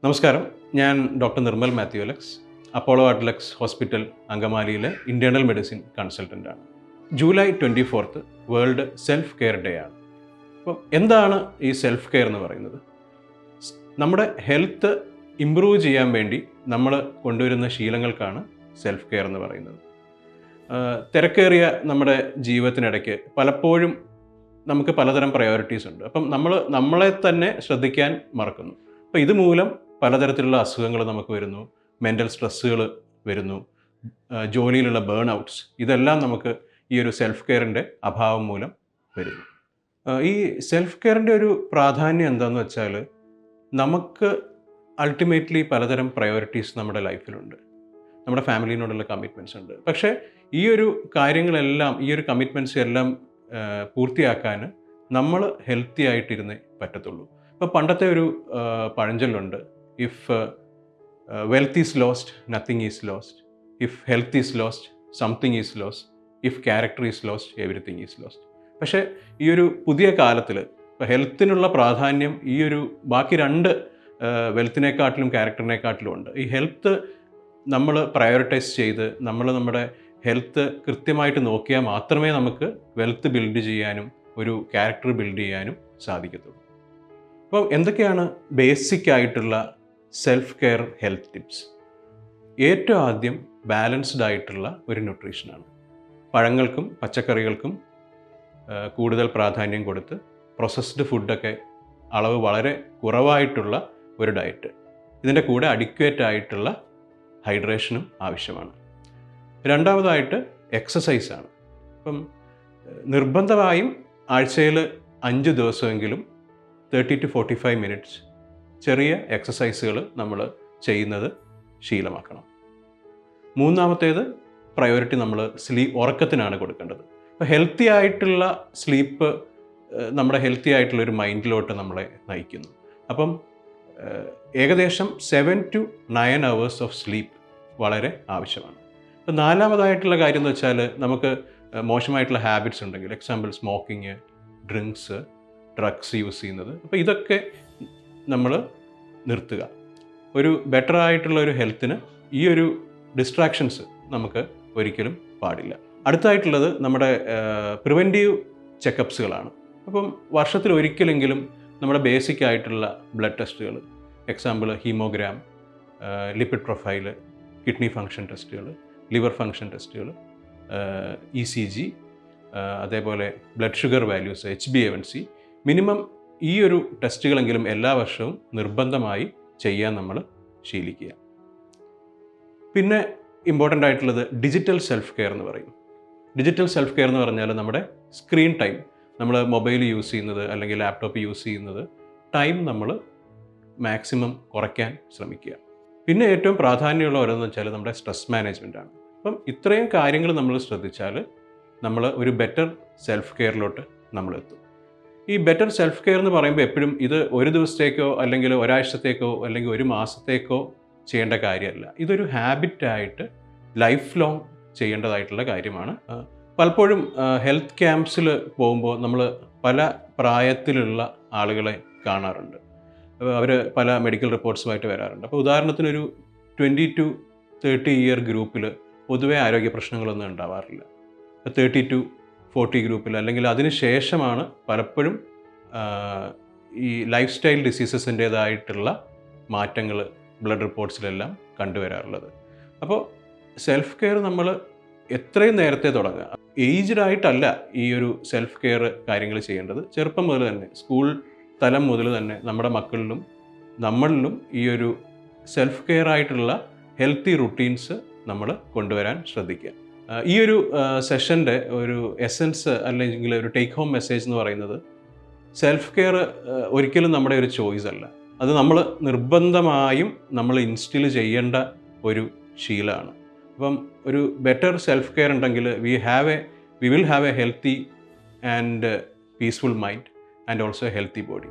നമസ്കാരം. ഞാൻ doctor Nirmal Mathew Alex, Apollo Adlux hospital അങ്കമാലിയിലെ ഇൻറ്റേർണൽ മെഡിസിൻ കൺസൾട്ടൻ്റാണ്. July 24 world self care day ആണ്. അപ്പം എന്താണ് ഈ സെൽഫ് കെയർ എന്ന് പറയുന്നത്? നമ്മുടെ ഹെൽത്ത് ഇമ്പ്രൂവ് ചെയ്യാൻ വേണ്ടി നമ്മൾ കൊണ്ടുവരുന്ന ശീലങ്ങൾക്കാണ് സെൽഫ് കെയർ എന്ന് പറയുന്നത്. തിരക്കേറിയ നമ്മുടെ ജീവിതത്തിനിടയ്ക്ക് പലപ്പോഴും നമുക്ക് പലതരം പ്രയോറിറ്റീസ് ഉണ്ട്. അപ്പം നമ്മളെ തന്നെ ശ്രദ്ധിക്കാൻ മറക്കുന്നു. അപ്പോൾ ഇതുമൂലം പലതരത്തിലുള്ള അസുഖങ്ങൾ നമുക്ക് വരുന്നു, മെൻ്റൽ സ്ട്രെസ്സുകൾ വരുന്നു, ജോലിയിലുള്ള ബേൺ ഔട്ട്സ്, ഇതെല്ലാം നമുക്ക് ഈ ഒരു സെൽഫ് കെയറിൻ്റെ അഭാവം മൂലം വരുന്നു. ഈ സെൽഫ് കെയറിൻ്റെ ഒരു പ്രാധാന്യം എന്താണെന്ന് വെച്ചാൽ, നമുക്ക് അൾട്ടിമേറ്റ്ലി പലതരം പ്രയോറിറ്റീസ് നമ്മുടെ ലൈഫിലുണ്ട്. നമ്മുടെ ഫാമിലിനോടുള്ള കമ്മിറ്റ്മെൻറ്റ്സ് ഉണ്ട്. പക്ഷേ ഈ ഒരു കാര്യങ്ങളെല്ലാം, ഈ ഒരു കമ്മിറ്റ്മെൻറ്റ്സ് എല്ലാം പൂർത്തിയാക്കാൻ നമ്മൾ ഹെൽത്തി ആയിട്ടിരുന്നേ പറ്റത്തുള്ളൂ. ഇപ്പോൾ പണ്ടത്തെ ഒരു പഴഞ്ചൊല്ലുണ്ട്, if wealth is lost nothing is lost, if health is lost something is lost, if character is lost everything is lost. പക്ഷേ ഈ ഒരു പുതിയ കാലത്തിൽ ഇപ്പോൾ ഹെൽത്തിനുള്ള പ്രാധാന്യം ഈ ഒരു ബാക്കി രണ്ട് വെൽത്തിനെക്കാട്ടിലും ക്യാരക്ടറിനെക്കാട്ടിലും ഉണ്ട്. ഈ ഹെൽത്ത് നമ്മൾ പ്രയോറിറ്റൈസ് ചെയ്ത് നമ്മുടെ ഹെൽത്ത് കൃത്യമായിട്ട് നോക്കിയാൽ മാത്രമേ നമുക്ക് വെൽത്ത് ബിൽഡ് ചെയ്യാനും ഒരു ക്യാരക്ടർ ബിൽഡ് ചെയ്യാനും സാധിക്കത്തുള്ളൂ. അപ്പം എന്തൊക്കെയാണ് ബേസിക് ആയിട്ടുള്ള സെൽഫ് കെയർ ഹെൽത്ത് ടിപ്സ്? ഏറ്റവും ആദ്യം ബാലൻസ്ഡ് ആയിട്ടുള്ള ഒരു ന്യൂട്രീഷനാണ്. പഴങ്ങൾക്കും പച്ചക്കറികൾക്കും കൂടുതൽ പ്രാധാന്യം കൊടുത്ത് പ്രോസസ്ഡ് ഫുഡൊക്കെ അളവ് വളരെ കുറവായിട്ടുള്ള ഒരു ഡയറ്റ്. ഇതിൻ്റെ കൂടെ അഡിക്വേറ്റ് ആയിട്ടുള്ള ഹൈഡ്രേഷനും ആവശ്യമാണ്. രണ്ടാമതായിട്ട് എക്സസൈസാണ്. അപ്പം നിർബന്ധമായും ആഴ്ചയിൽ 5 ദിവസമെങ്കിലും 30 to 45 മിനിറ്റ്സ് ചെറിയ എക്സസൈസുകൾ നമ്മൾ ചെയ്യുന്നത് ശീലമാക്കണം. മൂന്നാമത്തേത് പ്രയോറിറ്റി നമ്മൾ ഉറക്കത്തിനാണ് കൊടുക്കേണ്ടത്. അപ്പോൾ ഹെൽത്തി ആയിട്ടുള്ള സ്ലീപ്പ് നമ്മുടെ ഹെൽത്തി ആയിട്ടുള്ളൊരു മൈൻഡിലോട്ട് നമ്മളെ നയിക്കുന്നു. അപ്പം ഏകദേശം 7 to 9 hours ഓഫ് സ്ലീപ്പ് വളരെ ആവശ്യമാണ്. അപ്പോൾ നാലാമതായിട്ടുള്ള കാര്യം എന്ന് വെച്ചാൽ, നമുക്ക് മോശമായിട്ടുള്ള ഹാബിറ്റ്സ് ഉണ്ടെങ്കിൽ, example smoking, drinks, drugs use ചെയ്യുന്നത്, അപ്പോൾ ഇതൊക്കെ നമ്മൾ നിർത്തുക. ഒരു ബെറ്റർ ആയിട്ടുള്ള ഒരു ഹെൽത്തിന് ഈ ഒരു ഡിസ്ട്രാക്ഷൻസ് നമുക്ക് ഒരിക്കലും പാടില്ല. അടുത്തായിട്ടുള്ളത് നമ്മുടെ പ്രിവെൻറ്റീവ് ചെക്കപ്സുകളാണ്. അപ്പം വർഷത്തിൽ ഒരിക്കലെങ്കിലും നമ്മുടെ ബേസിക് ആയിട്ടുള്ള ബ്ലഡ് ടെസ്റ്റുകൾ, example haemogram, lipid profile, kidney function ടെസ്റ്റുകൾ, ലിവർ ഫങ്ഷൻ ടെസ്റ്റുകൾ, ECG, അതേപോലെ blood sugar values, HbA1c, minimum ഈ ഒരു ടെസ്റ്റുകളെങ്കിലും എല്ലാ വർഷവും നിർബന്ധമായി ചെയ്യാൻ നമ്മൾ ശീലിക്കുക. പിന്നെ ഇമ്പോർട്ടൻ്റ് ആയിട്ടുള്ളത് ഡിജിറ്റൽ സെൽഫ് കെയർ എന്ന് പറയും. ഡിജിറ്റൽ സെൽഫ് കെയർ എന്ന് പറഞ്ഞാൽ നമ്മുടെ സ്ക്രീൻ ടൈം, നമ്മൾ മൊബൈൽ യൂസ് ചെയ്യുന്നത് അല്ലെങ്കിൽ ലാപ്ടോപ്പ് യൂസ് ചെയ്യുന്നത് ടൈം നമ്മൾ മാക്സിമം കുറയ്ക്കാൻ ശ്രമിക്കുക. പിന്നെ ഏറ്റവും പ്രാധാന്യമുള്ള ഓരോന്ന് വെച്ചാൽ നമ്മുടെ സ്ട്രെസ് മാനേജ്മെൻ്റ് ആണ്. അപ്പം ഇത്രയും കാര്യങ്ങൾ നമ്മൾ ശ്രദ്ധിച്ചാൽ നമ്മൾ ഒരു ബെറ്റർ സെൽഫ് കെയറിലോട്ട് നമ്മളെത്തും. ഈ ബെറ്റർ സെൽഫ് കെയർ എന്ന് പറയുമ്പോൾ എപ്പോഴും ഇത് ഒരു ദിവസത്തേക്കോ അല്ലെങ്കിൽ ഒരാഴ്ചത്തേക്കോ അല്ലെങ്കിൽ ഒരു മാസത്തേക്കോ ചെയ്യേണ്ട കാര്യമല്ല. ഇതൊരു ഹാബിറ്റായിട്ട് ലൈഫ് ലോങ് ചെയ്യേണ്ടതായിട്ടുള്ള കാര്യമാണ്. പലപ്പോഴും ഹെൽത്ത് ക്യാമ്പ്സിൽ പോകുമ്പോൾ നമ്മൾ പല പ്രായത്തിലുള്ള ആളുകളെ കാണാറുണ്ട്. അവർ പല മെഡിക്കൽ റിപ്പോർട്ട്സുമായിട്ട് വരാറുണ്ട്. അപ്പോൾ ഉദാഹരണത്തിനൊരു 20 to 30 ഇയർ ഗ്രൂപ്പിൽ പൊതുവേ ആരോഗ്യ പ്രശ്നങ്ങളൊന്നും ഉണ്ടാവാറില്ല. 30 to 40 ഗ്രൂപ്പിൽ അല്ലെങ്കിൽ അതിന് ശേഷമാണ് പലപ്പോഴും ഈ ലൈഫ് സ്റ്റൈൽ ഡിസീസസിൻ്റേതായിട്ടുള്ള മാറ്റങ്ങൾ ബ്ലഡ് റിപ്പോർട്ട്സിലെല്ലാം കണ്ടുവരാറുള്ളത്. അപ്പോൾ സെൽഫ് കെയർ നമ്മൾ എത്രയും നേരത്തെ തുടങ്ങുക. ഏജ്ഡ് ആയിട്ടല്ല ഈ ഒരു സെൽഫ് കെയർ കാര്യങ്ങൾ ചെയ്യേണ്ടത്. ചെറുപ്പം മുതൽ തന്നെ, സ്കൂൾ തലം മുതൽ തന്നെ നമ്മുടെ മക്കളിലും നമ്മളിലും ഈ ഒരു സെൽഫ് കെയർ ആയിട്ടുള്ള ഹെൽത്തി റുട്ടീൻസ് നമ്മൾ കൊണ്ടുവരാൻ ശ്രദ്ധിക്കുക. ഈ ഒരു സെഷൻ്റെ ഒരു എസൻസ് അല്ലെങ്കിൽ ഒരു ടേക്ക് ഹോം മെസ്സേജ് എന്ന് പറയുന്നത്, സെൽഫ് കെയർ ഒരിക്കലും നമ്മുടെ ഒരു ചോയ്സ് അല്ല. അത് നമ്മൾ നിർബന്ധമായും നമ്മൾ ഇൻസ്റ്റിൽ ചെയ്യേണ്ട ഒരു ശീലമാണ്. അപ്പം ഒരു ബെറ്റർ സെൽഫ് കെയർ ഉണ്ടെങ്കിൽ we will have A healthy and peaceful mind and also A healthy body.